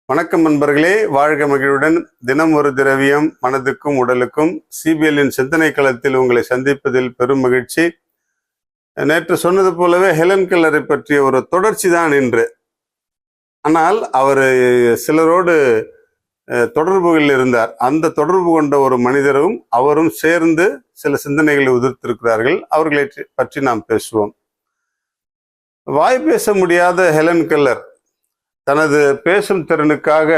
வணக்கம் நண்பர்களே, வாழ்க மகிழ்வுடன். தினம் ஒரு திரவியம், மனதுக்கும் உடலுக்கும். சிபிஎல்லின் சிந்தனை களத்தில் உங்களை சந்திப்பதில் பெரும் மகிழ்ச்சி. நேற்று சொன்னது போலவே ஹெலன் கெல்லரை பற்றிய ஒரு தொடர்ச்சி தான் இன்று. ஆனால் அவர் சிலரோடு தொடர்புகளில் இருந்தார். அந்த தொடர்பு கொண்ட ஒரு மனிதரும் அவரும் சேர்ந்து சில சிந்தனைகளை உதிர்த்திருக்கிறார்கள். அவர்களை பற்றி நாம் பேசுவோம். வாய் பேச முடியாத ஹெலன் கெல்லர் தனது பேசும் திறனுக்காக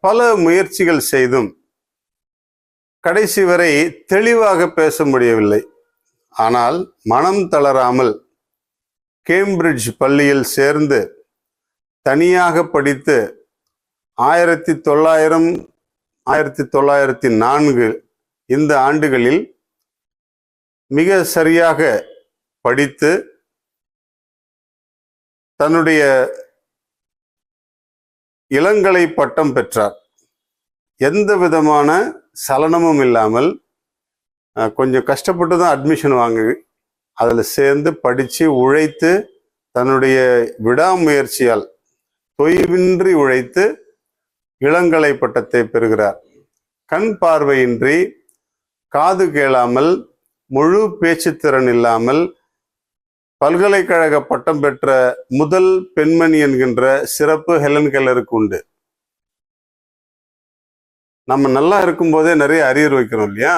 பல முயற்சிகள் செய்தும் கடைசி வரை தெளிவாக பேச முடியவில்லை. ஆனால் மனம் தளராமல் கேம்பிரிட்ஜ் பள்ளியில் சேர்ந்து தனியாக படித்து 1900, 1904 இந்த ஆண்டுகளில் மிக சரியாக படித்து தன்னுடைய இளங்கலை பட்டம் பெற்றார். எந்த விதமான சலனமும் இல்லாமல் கொஞ்சம் கஷ்டப்பட்டு தான் அட்மிஷன் வாங்கி அதில் சேர்ந்து படித்து உழைத்து தன்னுடைய விடாமுயற்சியால் தொய்வின்றி உழைத்து இளங்கலை பட்டத்தை பெறுகிறார். கண் பார்வையின்றி, காது கேளாமல், முழு பேச்சுத்திறன் இல்லாமல் பல்கலைக்கழக பட்டம் பெற்ற முதல் பெண்மணி என்கின்ற சிறப்பு ஹெலன் கெல்லருக்கு உண்டு. நம்ம நல்லா இருக்கும்போதே நிறைய அரியர் வைக்கிறோம் இல்லையா?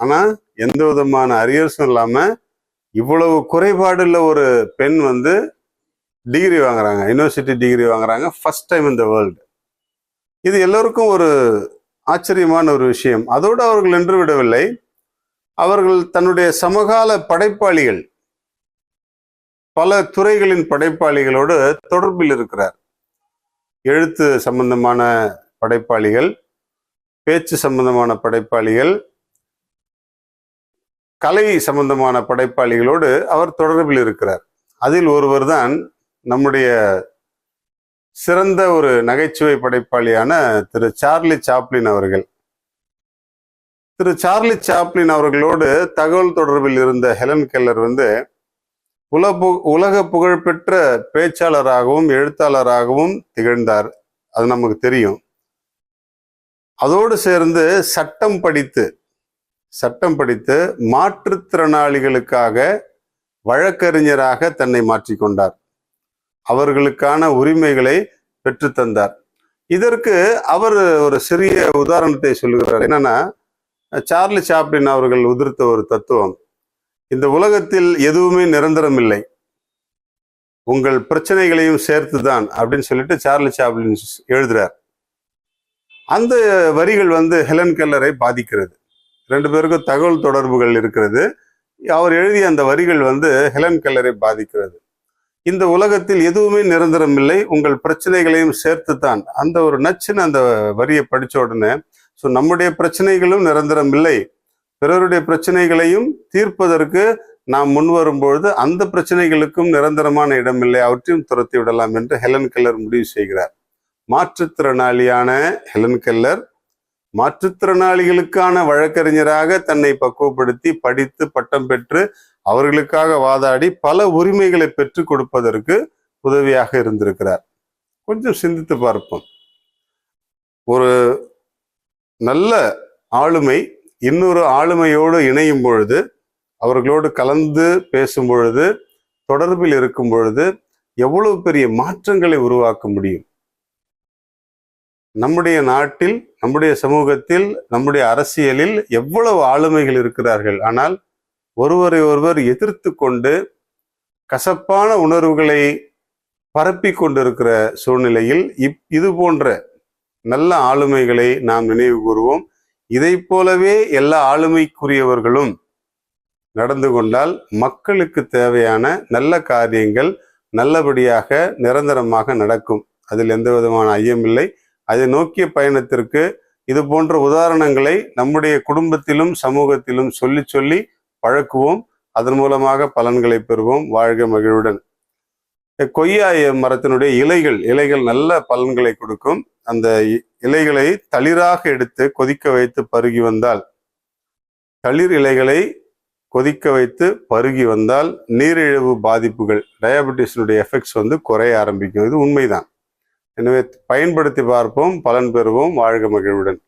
ஆனா எந்த விதமான அரியர்ஸும் இல்லாம இவ்வளவு குறைபாடுள்ள ஒரு பெண் டிகிரி வாங்குறாங்க, யூனிவர்சிட்டி டிகிரி வாங்குறாங்க, first time in the world. இது எல்லோருக்கும் ஒரு ஆச்சரியமான ஒரு விஷயம். அதோடு அவர்கள் நின்று விடவில்லை. அவர்கள் தன்னுடைய சமகால படைப்பாளிகள், பல துறைகளின் படைப்பாளிகளோடு தொடர்பில் இருக்கிறார். எழுத்து சம்பந்தமான படைப்பாளிகள், பேச்சு சம்பந்தமான படைப்பாளிகள், கலை சம்பந்தமான படைப்பாளிகளோடு அவர் தொடர்பில் இருக்கிறார். அதில் ஒருவர் தான் நம்முடைய சிறந்த ஒரு நகைச்சுவை படைப்பாளியான திரு சார்லி சாப்ளின் அவர்கள். திரு சார்லி சாப்ளின் அவர்களோடு தகவல் தொடர்பில் இருந்த ஹெலன் கெல்லர் உலக புகழ்பெற்ற பேச்சாளராகவும் எழுத்தாளராகவும் திகழ்ந்தார். அது நமக்கு தெரியும். அதோடு சேர்ந்து சட்டம் படித்து மாற்றுத்திறனாளிகளுக்காக வழக்கறிஞராக தன்னை மாற்றிக்கொண்டார். அவர்களுக்கான உரிமைகளை பெற்றுத்தந்தார். இதற்கு அவர் ஒரு சிறிய உதாரணத்தை சொல்லுகிறார். என்னன்னா, சார்லி சாப்ளின் அவர்கள் உதிர்த்த ஒரு தத்துவம், இந்த உலகத்தில் எதுவுமே நிரந்தரம் இல்லை, உங்கள் பிரச்சனைகளையும் சேர்த்துதான் அப்படின்னு சொல்லிட்டு சார்லி சாப்ளின் எழுதுறார். அந்த வரிகள் ஹெலன் கெல்லரை பாதிக்கிறது. ரெண்டு பேருக்கும் தகவல் தொடர்புகள் இருக்கிறது. அவர் எழுதிய அந்த வரிகள் ஹெலன் கெல்லரை பாதிக்கிறது. இந்த உலகத்தில் எதுவுமே நிரந்தரம் இல்லை, உங்கள் பிரச்சனைகளையும் சேர்த்துத்தான். அந்த ஒரு நச்சுன்னு அந்த வரியை படிச்ச உடனே, நம்முடைய பிரச்சனைகளும் நிரந்தரம் இல்லை, பிறருடைய பிரச்சனைகளையும் தீர்ப்பதற்கு நாம் முன்வரும்பொழுது அந்த பிரச்சனைகளுக்கும் நிரந்தரமான இடமில்லை, அவற்றையும் துரத்தி விடலாம் என்று ஹெலன் கெல்லர் முடிவு செய்கிறார். மாற்றுத்திறனாளியான ஹெலன் கெல்லர் மாற்றுத்திறனாளிகளுக்கான வழக்கறிஞராக தன்னை பக்குவப்படுத்தி படித்து பட்டம் பெற்று அவர்களுக்காக வாதாடி பல உரிமைகளை பெற்றுக் கொடுப்பதற்கு உதவியாக இருந்திருக்கிறார். கொஞ்சம் சிந்தித்து பார்ப்போம். ஒரு நல்ல ஆளுமை இன்னொரு ஆளுமையோடு இணையும் பொழுது, அவர்களோடு கலந்து பேசும் பொழுது, தொடர்பில் இருக்கும் பொழுது எவ்வளவு பெரிய மாற்றங்களை உருவாக்க முடியும். நம்முடைய நாட்டில், நம்முடைய சமூகத்தில், நம்முடைய அரசியலில் எவ்வளவு ஆளுமைகள் இருக்கிறார்கள். ஆனால் ஒருவரை ஒருவர் எதிர்த்து கொண்டு கசப்பான உணர்வுகளை பரப்பி கொண்டிருக்கிற சூழ்நிலையில் இது போன்ற நல்ல ஆளுமைகளை நாம் நினைவு கூறுவோம். இதை போலவே எல்லா ஆளுமைக்குரியவர்களும் நடந்து கொண்டால் மக்களுக்கு தேவையான நல்ல காரியங்கள் நல்லபடியாக நிரந்தரமாக நடக்கும். அதில் எந்த விதமான ஐயமில்லை. அதை நோக்கிய பயணத்திற்கு இது போன்ற உதாரணங்களை நம்முடைய குடும்பத்திலும் சமூகத்திலும் சொல்லி சொல்லி பழக்குவோம். அதன் மூலமாக பலன்களை பெறுவோம். வாழ்க மகிழ்வுடன். கொய்யா மரத்தினுடைய இலைகள் நல்ல பலன்களை கொடுக்கும். அந்த இலைகளை தளிராக எடுத்து கொதிக்க வைத்து பருகி வந்தால், தளிர் இலைகளை கொதிக்க வைத்து பருகி வந்தால் நீரிழிவு பாதிப்புகள், டயபெட்டிஸினுடைய எஃபெக்ட்ஸ் குறைய ஆரம்பிக்கும். இது உண்மைதான். எனவே பயன்படுத்தி பார்ப்போம், பலன் பெறுவோம். வாழ்க மகிழ்வுடன்.